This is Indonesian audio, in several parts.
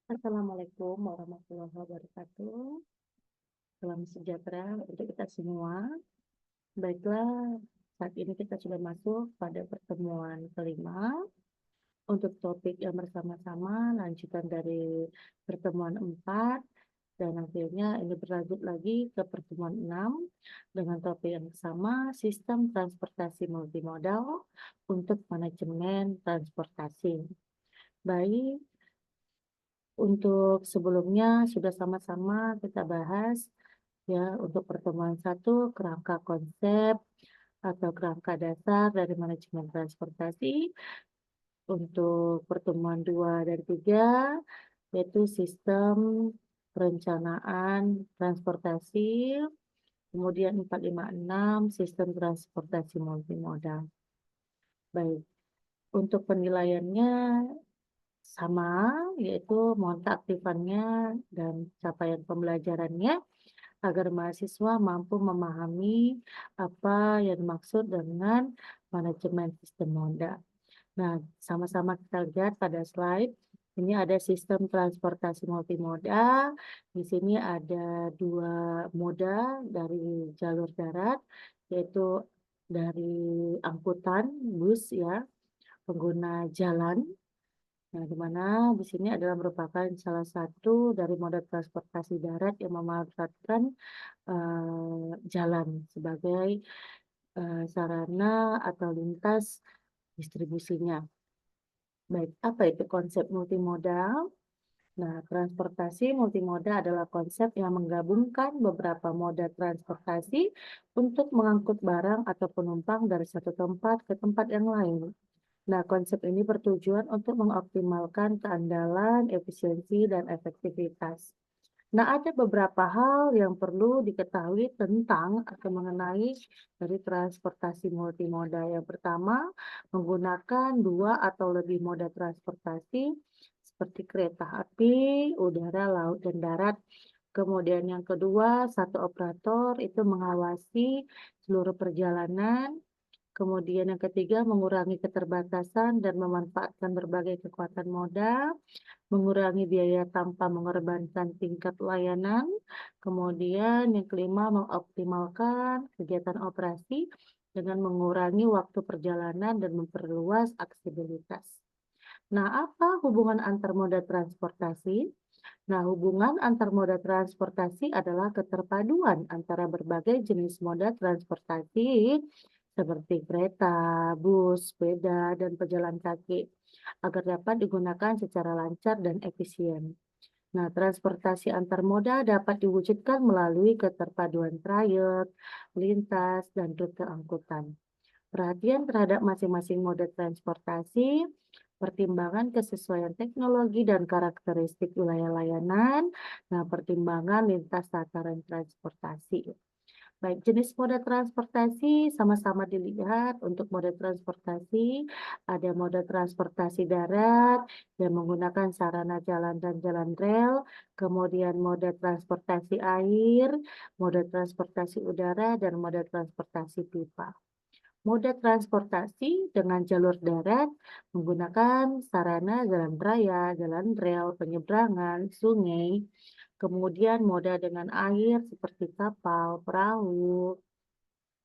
Assalamualaikum warahmatullahi wabarakatuh. Salam sejahtera untuk kita semua. Baiklah, saat ini kita sudah masuk pada pertemuan kelima untuk topik yang bersama-sama lanjutan dari pertemuan 4 dan akhirnya ini berlanjut lagi ke pertemuan 6 dengan topik yang sama, sistem transportasi multimodal untuk manajemen transportasi. Baik, untuk sebelumnya sudah sama-sama kita bahas ya untuk pertemuan satu kerangka konsep atau kerangka dasar dari manajemen transportasi. Untuk pertemuan 2 dan 3 yaitu sistem perencanaan transportasi. Kemudian 4, 5, 6 sistem transportasi multimodal. Baik, untuk penilaiannya sama, yaitu mohon keaktifannya dan capaian pembelajarannya agar mahasiswa mampu memahami apa yang dimaksud dengan manajemen sistem moda. Nah, sama-sama kita lihat pada slide, ini ada sistem transportasi multimoda. Di sini ada 2 moda dari jalur darat, yaitu dari angkutan bus ya, pengguna jalan. Nah, di mana di sini adalah merupakan salah satu dari moda transportasi darat yang memanfaatkan jalan sebagai sarana atau lintas distribusinya. Baik, apa itu konsep multimodal? Nah, transportasi multimoda adalah konsep yang menggabungkan beberapa moda transportasi untuk mengangkut barang atau penumpang dari satu tempat ke tempat yang lain. Nah, konsep ini bertujuan untuk mengoptimalkan keandalan, efisiensi, dan efektivitas. Nah, ada beberapa hal yang perlu diketahui tentang atau mengenai dari transportasi multimoda. Yang pertama, menggunakan 2 atau lebih moda transportasi seperti kereta api, udara, laut, dan darat. Kemudian yang kedua, satu operator itu mengawasi seluruh perjalanan. Kemudian yang ketiga, mengurangi keterbatasan dan memanfaatkan berbagai kekuatan moda, mengurangi biaya tanpa mengorbankan tingkat layanan. Kemudian yang kelima, mengoptimalkan kegiatan operasi dengan mengurangi waktu perjalanan dan memperluas aksesibilitas. Nah, apa hubungan antar moda transportasi? Nah, hubungan antar moda transportasi adalah keterpaduan antara berbagai jenis moda transportasi seperti kereta, bus, sepeda, dan pejalan kaki agar dapat digunakan secara lancar dan efisien. Nah, transportasi antar moda dapat diwujudkan melalui keterpaduan trayek, lintas, dan rute angkutan. Perhatian terhadap masing-masing moda transportasi, pertimbangan kesesuaian teknologi dan karakteristik wilayah layanan, nah pertimbangan lintas tataran transportasi. Baik, jenis moda transportasi sama-sama dilihat. Untuk moda transportasi, ada moda transportasi darat yang menggunakan sarana jalan dan jalan rel, kemudian moda transportasi air, moda transportasi udara, dan moda transportasi pipa. Moda transportasi dengan jalur darat menggunakan sarana jalan raya, jalan rel, penyeberangan, sungai. Kemudian moda dengan air seperti kapal, perahu.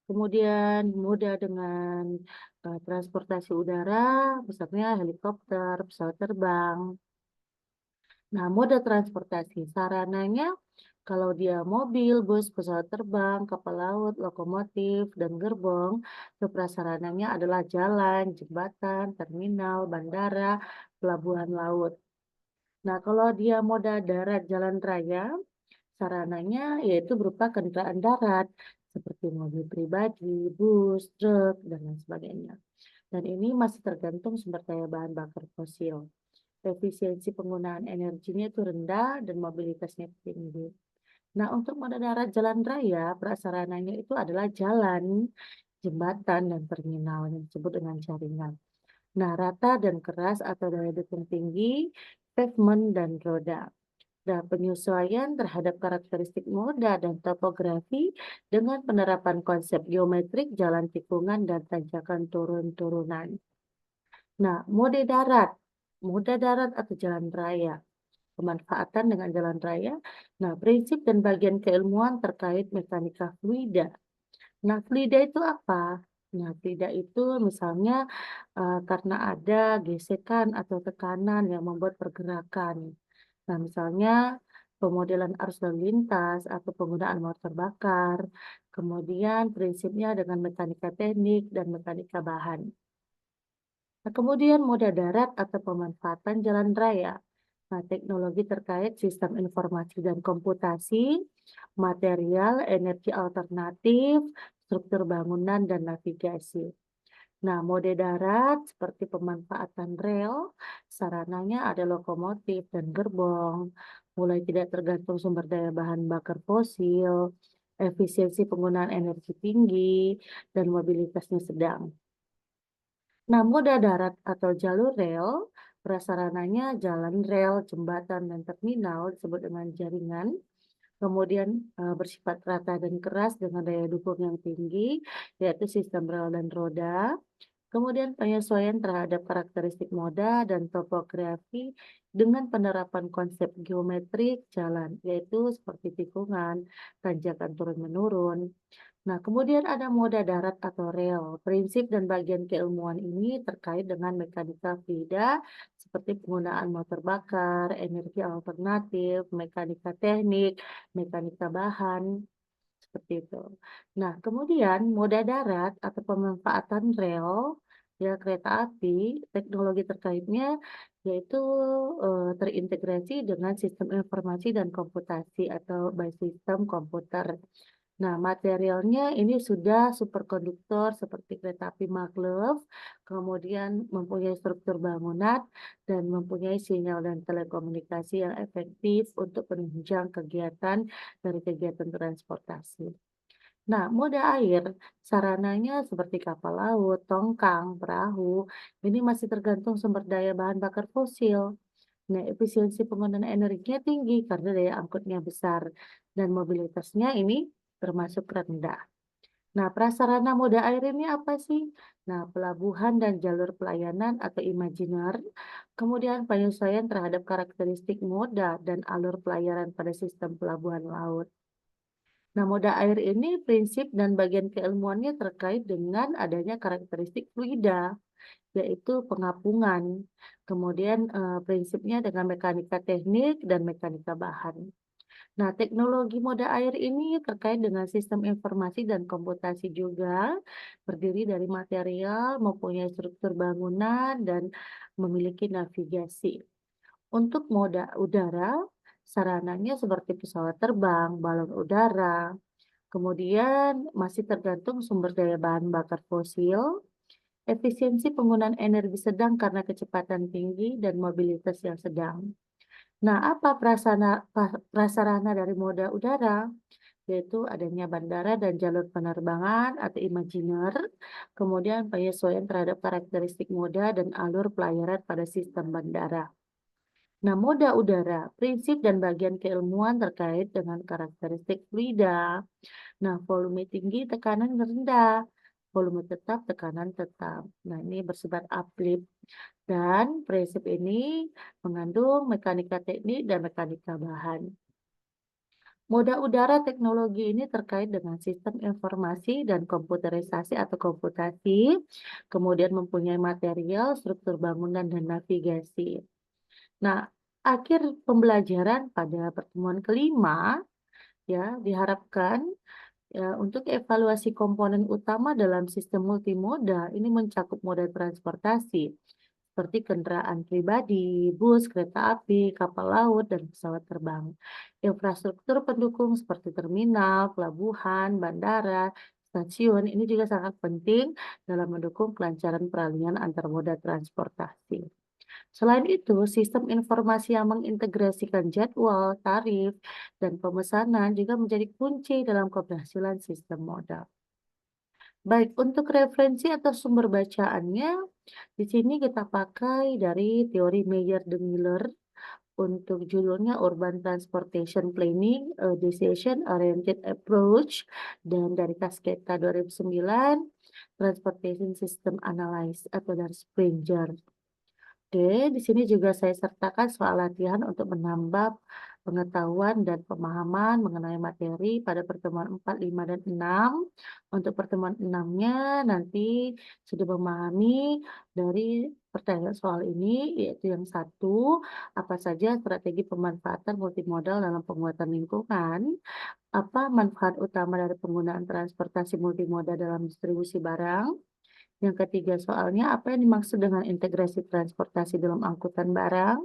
Kemudian moda dengan transportasi udara, misalnya helikopter, pesawat terbang. Nah, moda transportasi sarananya kalau dia mobil, bus, pesawat terbang, kapal laut, lokomotif, dan gerbong, itu prasarananya adalah jalan, jembatan, terminal, bandara, pelabuhan laut. Nah, kalau dia moda darat jalan raya, sarananya yaitu berupa kendaraan darat seperti mobil pribadi, bus, truk, dan lain sebagainya. Dan ini masih tergantung sumber daya bahan bakar fosil. Efisiensi penggunaan energinya itu rendah dan mobilitasnya tinggi. Nah, untuk moda darat jalan raya, prasarananya itu adalah jalan, jembatan, dan terminal yang disebut dengan jaringan. Nah, rata dan keras atau daya dukung tinggi, pavement, dan roda. Nah, penyesuaian terhadap karakteristik moda dan topografi dengan penerapan konsep geometrik, jalan tikungan, dan tanjakan turun-turunan. Nah, moda darat atau jalan raya. pemanfaatan dengan jalan raya. Nah, prinsip dan bagian keilmuan terkait mekanika fluida. Nah, fluida itu apa? Nah, fluida itu misalnya karena ada gesekan atau tekanan yang membuat pergerakan. Nah, misalnya pemodelan arus lalu lintas atau penggunaan motor bakar, kemudian prinsipnya dengan mekanika teknik dan mekanika bahan. Nah, kemudian moda darat atau pemanfaatan jalan raya. Nah, teknologi terkait sistem informasi dan komputasi, material, energi alternatif, struktur bangunan, dan navigasi. Nah, mode darat seperti pemanfaatan rel, sarananya ada lokomotif dan gerbong, mulai tidak tergantung sumber daya bahan bakar fosil, efisiensi penggunaan energi tinggi, dan mobilitasnya sedang. Nah, moda darat atau jalur rel, prasarananya jalan rel, jembatan, dan terminal disebut dengan jaringan. Kemudian bersifat rata dan keras dengan daya dukung yang tinggi, yaitu sistem rel dan roda. Kemudian penyesuaian terhadap karakteristik moda dan topografi dengan penerapan konsep geometrik jalan, yaitu seperti tikungan, tanjakan turun-menurun. Nah, kemudian ada moda darat atau rel. Prinsip dan bagian keilmuan ini terkait dengan mekanika fluida seperti penggunaan motor bakar, energi alternatif, mekanika teknik, mekanika bahan, seperti itu. Nah, kemudian moda darat atau pemanfaatan rel, ya kereta api, teknologi terkaitnya yaitu terintegrasi dengan sistem informasi dan komputasi atau by sistem komputer. Nah, materialnya ini sudah superkonduktor seperti kereta api maglev, kemudian mempunyai struktur bangunan dan mempunyai sinyal dan telekomunikasi yang efektif untuk penunjang kegiatan dari kegiatan transportasi. Nah, moda air, sarananya seperti kapal laut, tongkang, perahu, ini masih tergantung sumber daya bahan bakar fosil. Nah, efisiensi penggunaan energinya tinggi karena daya angkutnya besar dan mobilitasnya ini termasuk rendah. Nah, prasarana moda air ini apa sih? Nah, pelabuhan dan jalur pelayanan atau imajiner, kemudian penyesuaian terhadap karakteristik moda dan alur pelayaran pada sistem pelabuhan laut. Nah, moda air ini prinsip dan bagian keilmuannya terkait dengan adanya karakteristik fluida, yaitu pengapungan. Kemudian prinsipnya dengan mekanika teknik dan mekanika bahan. Nah, teknologi moda air ini terkait dengan sistem informasi dan komputasi juga, berdiri dari material, mempunyai struktur bangunan, dan memiliki navigasi. Untuk moda udara, sarananya seperti pesawat terbang, balon udara, kemudian masih tergantung sumber daya bahan bakar fosil, efisiensi penggunaan energi sedang karena kecepatan tinggi dan mobilitas yang sedang. Nah, apa prasarana dari moda udara? Yaitu adanya bandara dan jalur penerbangan atau imajiner, kemudian penyesuaian terhadap karakteristik moda dan alur pelayaran pada sistem bandara. Nah, moda udara, prinsip dan bagian keilmuan terkait dengan karakteristik fluida. Nah, volume tinggi, tekanan rendah. Volume tetap, tekanan tetap. Nah, ini bersifat uplift. Dan prinsip ini mengandung mekanika teknik dan mekanika bahan. Moda udara teknologi ini terkait dengan sistem informasi dan komputerisasi atau komputasi, kemudian mempunyai material, struktur bangunan, dan navigasi. Nah, akhir pembelajaran pada pertemuan kelima ya diharapkan ya, untuk evaluasi komponen utama dalam sistem multimoda ini mencakup moda transportasi seperti kendaraan pribadi, bus, kereta api, kapal laut, dan pesawat terbang. Infrastruktur pendukung seperti terminal, pelabuhan, bandara, stasiun ini juga sangat penting dalam mendukung kelancaran peralihan antar moda transportasi. Selain itu, sistem informasi yang mengintegrasikan jadwal, tarif, dan pemesanan juga menjadi kunci dalam keberhasilan sistem moda. Baik, untuk referensi atau sumber bacaannya, di sini kita pakai dari teori Meyer de Miller untuk judulnya Urban Transportation Planning, a Decision Oriented Approach, dan dari Cascata 2009, Transportation System Analysis atau dari Springer. D, di sini juga saya sertakan soal latihan untuk menambah pengetahuan dan pemahaman mengenai materi pada pertemuan 4, 5, dan 6. Untuk pertemuan 6-nya nanti sudah memahami dari pertanyaan soal ini, yaitu yang satu, apa saja strategi pemanfaatan multimodal dalam penguatan lingkungan? Apa manfaat utama dari penggunaan transportasi multimoda dalam distribusi barang? Yang ketiga soalnya, apa yang dimaksud dengan integrasi transportasi dalam angkutan barang?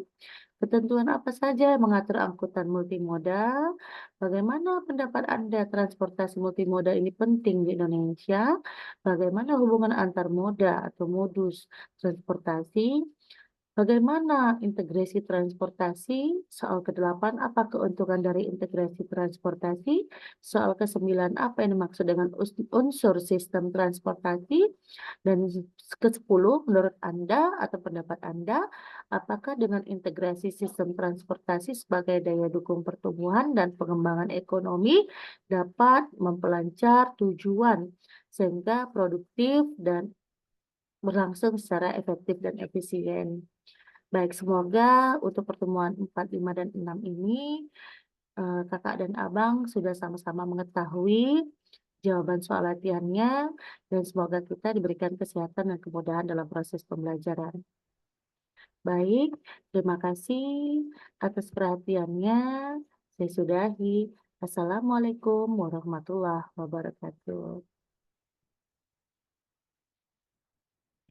Ketentuan apa saja yang mengatur angkutan multimodal? Bagaimana pendapat Anda transportasi multimoda ini penting di Indonesia? Bagaimana hubungan antar moda atau modus transportasi? Bagaimana integrasi transportasi? Soal ke-8, apa keuntungan dari integrasi transportasi? Soal ke-9, apa yang dimaksud dengan unsur sistem transportasi? Dan ke-10, menurut Anda atau pendapat Anda, apakah dengan integrasi sistem transportasi sebagai daya dukung pertumbuhan dan pengembangan ekonomi dapat memperlancar tujuan sehingga produktif dan berlangsung secara efektif dan efisien? Baik, semoga untuk pertemuan 4, 5, dan 6 ini, Kakak dan Abang sudah sama-sama mengetahui jawaban soal latihannya, dan semoga kita diberikan kesehatan dan kemudahan dalam proses pembelajaran. Baik, terima kasih atas perhatiannya. Saya sudahi. Assalamualaikum warahmatullahi wabarakatuh.